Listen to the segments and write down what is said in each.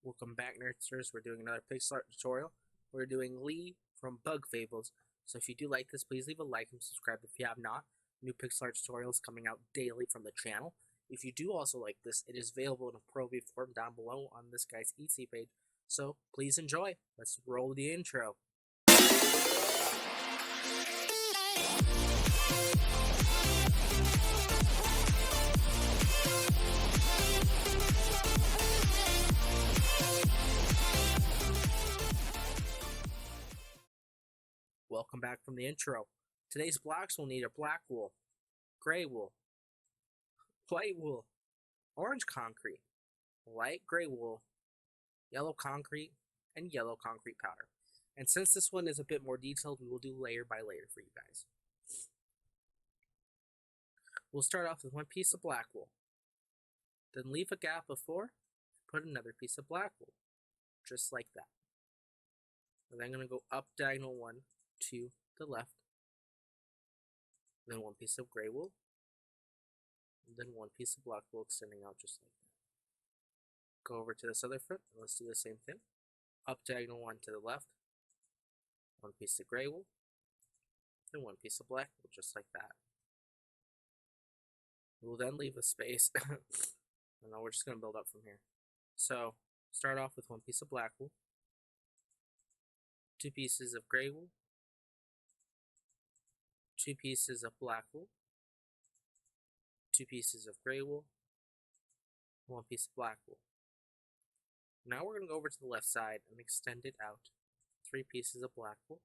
Welcome back, nerdsters. We're doing another pixel art tutorial. We're doing Lee from Bug Fables. So if you do like this, please leave a like and subscribe if you have not. New pixel art tutorials coming out daily from the channel. If you do also like this, it is available in a Pro V form down below on this guy's Etsy page. So please enjoy. Let's roll the intro. Welcome back from the intro. Today's blocks will need a black wool, gray wool, white wool, orange concrete, light gray wool, yellow concrete, and yellow concrete powder. And since this one is a bit more detailed, we will do layer by layer for you guys. We'll start off with one piece of black wool. Then leave a gap before, put another piece of black wool, just like that. And then I'm going to go up diagonal one to the left, then one piece of gray wool, and then one piece of black wool extending out just like that. Go over to this other foot, and let's do the same thing. Up diagonal one to the left, one piece of gray wool, and one piece of black wool, just like that. We'll then leave a space, and now we're just going to build up from here. So, start off with one piece of black wool, two pieces of gray wool, two pieces of black wool, two pieces of gray wool, one piece of black wool. Now we're going to go over to the left side and extend it out. Three pieces of black wool,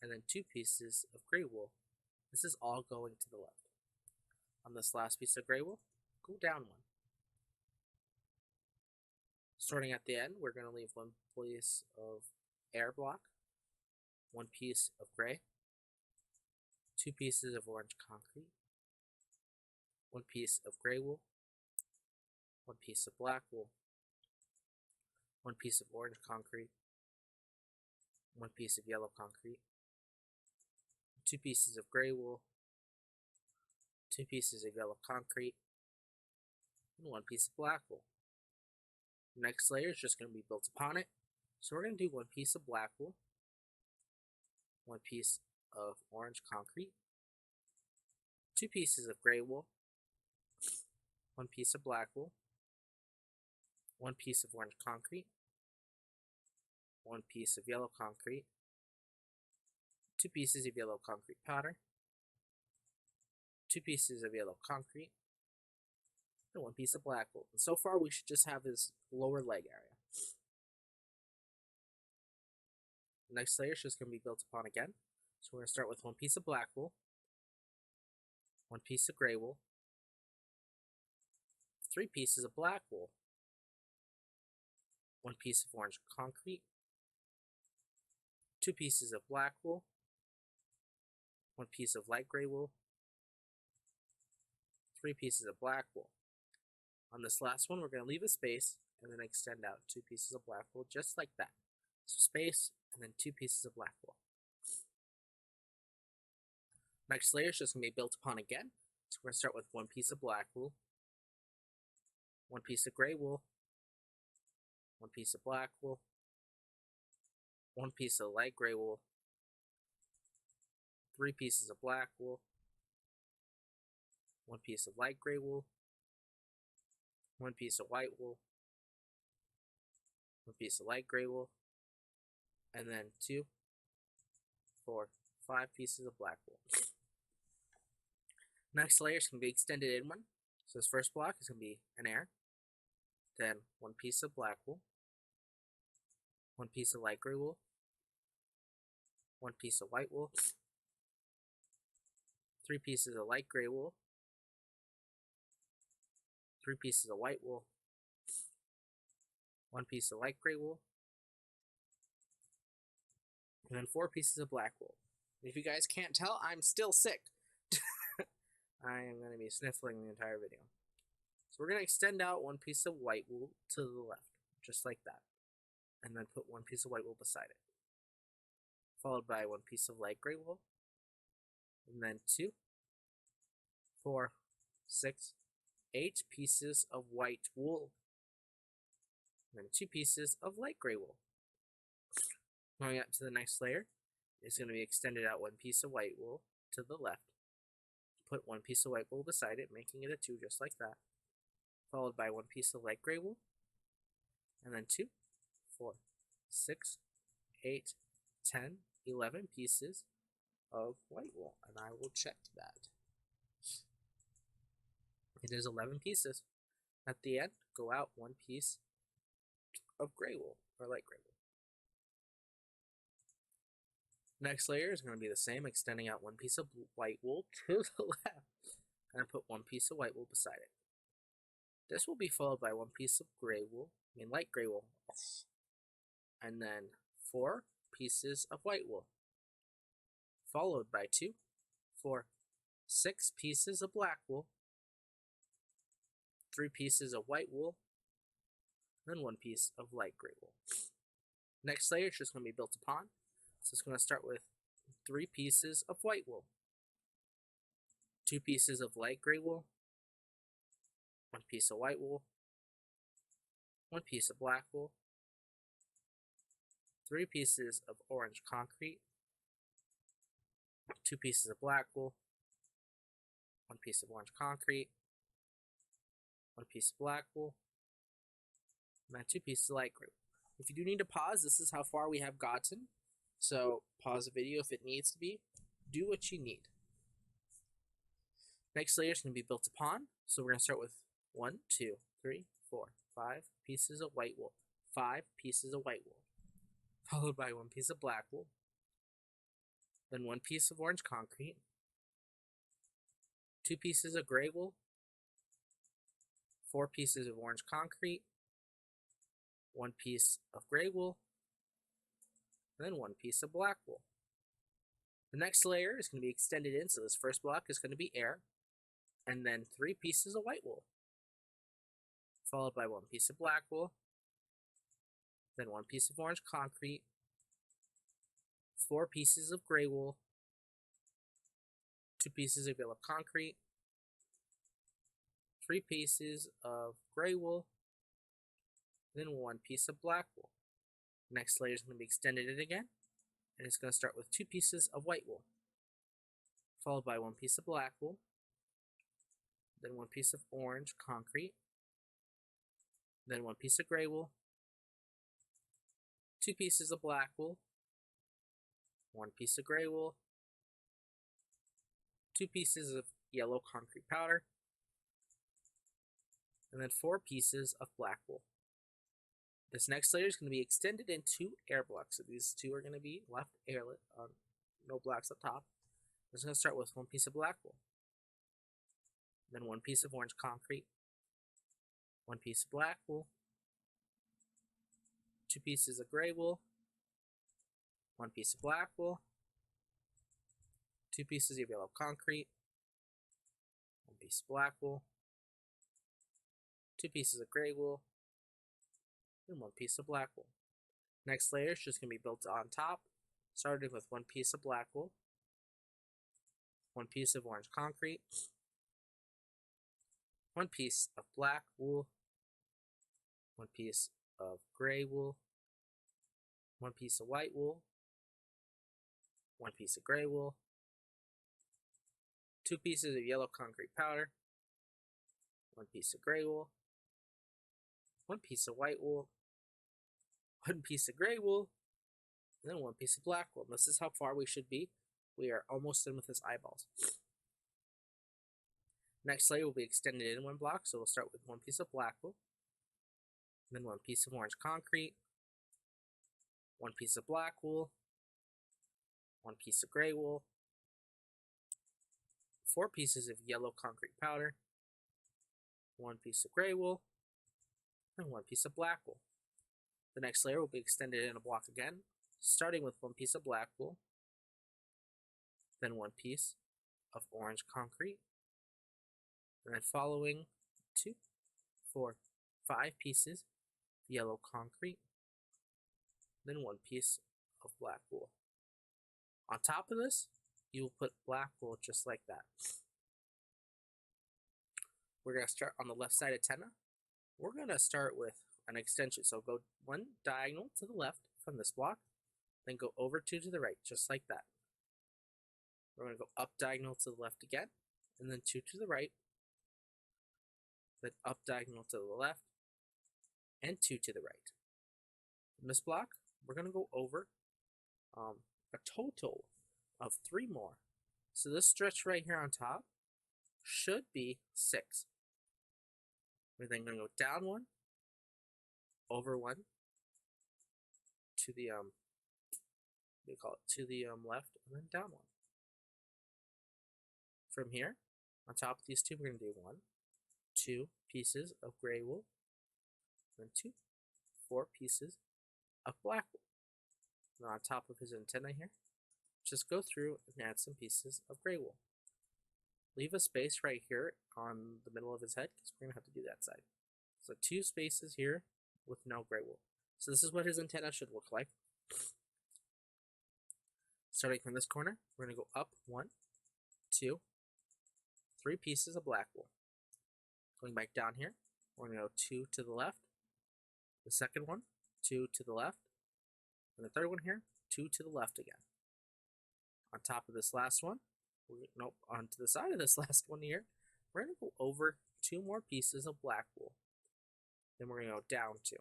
and then two pieces of gray wool. This is all going to the left. On this last piece of gray wool, go down one. Starting at the end, we're going to leave one piece of air block, one piece of gray, two pieces of orange concrete, one piece of gray wool, one piece of black wool, one piece of orange concrete, one piece of yellow concrete, two pieces of gray wool, two pieces of yellow concrete, and one piece of black wool. The next layer is just going to be built upon it. So we're going to do one piece of black wool, one piece of orange concrete, two pieces of gray wool, one piece of black wool, one piece of orange concrete, one piece of yellow concrete, two pieces of yellow concrete powder, two pieces of yellow concrete, and one piece of black wool. And so far we should just have this lower leg area. The next layer is just going to be built upon again. So we're going to start with one piece of black wool, one piece of gray wool, three pieces of black wool, one piece of orange concrete, two pieces of black wool, one piece of light gray wool, three pieces of black wool. On this last one, we're going to leave a space and then extend out two pieces of black wool just like that. So space and then two pieces of black wool. Next layer is just going to be built upon again. So we're going to start with one piece of black wool, one piece of gray wool, one piece of black wool, one piece of light gray wool, three pieces of black wool, one piece of light gray wool, one piece of white wool, one piece of light gray wool, and then 2, 4, 5 pieces of black wool. Next layer is going to be extended in one. So this first block is going to be an air, then one piece of black wool, one piece of light gray wool, one piece of white wool, three pieces of light gray wool, three pieces of white wool, one piece of light gray wool, and then 4 pieces of black wool. If you guys can't tell, I'm still sick. I am going to be sniffling the entire video. So we're going to extend out one piece of white wool to the left, just like that. And then put one piece of white wool beside it. Followed by one piece of light gray wool. And then 2, 4, 6, 8 pieces of white wool. and then 2 pieces of light gray wool. Going up to the next layer, it's going to be extended out 1 piece of white wool to the left. Put 1 piece of white wool beside it, making it a 2 just like that. Followed by 1 piece of light gray wool, and then 2, 4, 6, 8, 10, 11 pieces of white wool, and I will check that. It is 11 pieces. At the end, go out 1 piece of gray wool, or light gray wool. Next layer is going to be the same, extending out 1 piece of white wool to the left, and I put 1 piece of white wool beside it. This will be followed by 1 piece of light gray wool, and then 4 pieces of white wool, followed by 2, 4, 6 pieces of black wool, 3 pieces of white wool, then 1 piece of light gray wool. Next layer is just going to be built upon. So it's going to start with 3 pieces of white wool, 2 pieces of light gray wool, 1 piece of white wool, 1 piece of black wool, 3 pieces of orange concrete, 2 pieces of black wool, 1 piece of orange concrete, 1 piece of black wool, and then 2 pieces of light gray wool. If you do need to pause, this is how far we have gotten. So pause the video if it needs to be. Do what you need. Next layer is going to be built upon. So we're going to start with 1, 2, 3, 4, 5 pieces of white wool. 5 pieces of white wool. Followed by 1 piece of black wool. Then 1 piece of orange concrete. 2 pieces of gray wool. 4 pieces of orange concrete. 1 piece of gray wool. And then 1 piece of black wool. The next layer is going to be extended in, so this first block is going to be air, and then 3 pieces of white wool, followed by 1 piece of black wool, then 1 piece of orange concrete, 4 pieces of gray wool, 2 pieces of yellow concrete, 3 pieces of gray wool, then 1 piece of black wool. Next layer is going to be extended in again, and it's going to start with 2 pieces of white wool, followed by 1 piece of black wool, then 1 piece of orange concrete, then 1 piece of gray wool, 2 pieces of black wool, 1 piece of gray wool, 2 pieces of yellow concrete powder, and then 4 pieces of black wool. This next layer is going to be extended in 2 air blocks. So these 2 are going to be left airlit, no blocks up top. I'm just going to start with 1 piece of black wool, then 1 piece of orange concrete, 1 piece of black wool, 2 pieces of gray wool, 1 piece of black wool, 2 pieces of yellow concrete, 1 piece of black wool, 2 pieces of gray wool, and 1 piece of black wool. Next layer is just going to be built on top, starting with 1 piece of black wool, 1 piece of orange concrete, 1 piece of black wool, 1 piece of gray wool, 1 piece of white wool, 1 piece of gray wool, 2 pieces of yellow concrete powder, 1 piece of gray wool, 1 piece of white wool, 1 piece of gray wool, and then 1 piece of black wool. This is how far we should be. We are almost done with this eyeballs. Next layer will be extended in 1 block, so we'll start with 1 piece of black wool, then 1 piece of orange concrete, 1 piece of black wool, 1 piece of gray wool, 4 pieces of yellow concrete powder, 1 piece of gray wool, and 1 piece of black wool. The next layer will be extended in a block again, starting with 1 piece of black wool, then 1 piece of orange concrete, and then following 2, 4, 5 pieces of yellow concrete, then 1 piece of black wool. On top of this, you will put black wool just like that. We're going to start on the left side antenna. We're going to start with an extension. So go one diagonal to the left from this block, then go over two to the right, just like that. We're going to go up diagonal to the left again, and then two to the right, then up diagonal to the left, and two to the right. From this block, we're going to go over a total of 3 more. So this stretch right here on top should be 6. We're then going to go down 1, over 1, to the to the left, and then down 1. From here, on top of these two, we're going to do 1, 2 pieces of gray wool, then 2, 4 pieces of black wool. Now on top of his antenna here, just go through and add some pieces of gray wool. Leave a space right here on the middle of his head, because we're going to have to do that side. So 2 spaces here with no gray wool. So this is what his antenna should look like. Starting from this corner, we're going to go up 1, 2, 3 pieces of black wool. Going back down here, we're going to go 2 to the left. The second one, 2 to the left. And the third one here, 2 to the left again. On top of this last one, onto the side of this last one here, we're going to go over 2 more pieces of black wool. Then we're going to go down 2.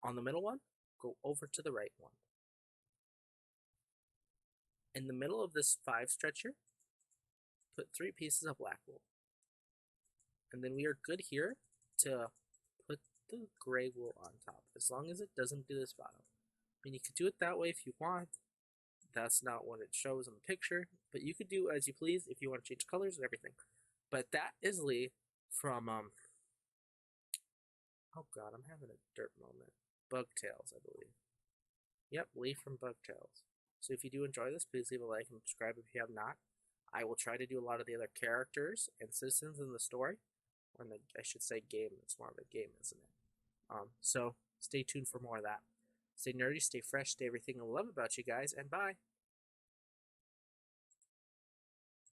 On the middle one, go over to the right one. In the middle of this 5 stretch here, put 3 pieces of black wool. And then we are good here to put the gray wool on top, as long as it doesn't do this bottom. I mean, you could do it that way if you want. That's not what it shows in the picture, but you could do as you please if you want to change colors and everything. But that is Lee from, oh god, I'm having a dirt moment. Bug Tales, I believe. Yep, Lee from Bug Tales. So if you do enjoy this, please leave a like and subscribe if you have not. I will try to do a lot of the other characters and citizens in the story. Or in the, I should say game. It's more of a game, isn't it? So stay tuned for more of that. Stay nerdy, stay fresh, stay everything I love about you guys, and bye!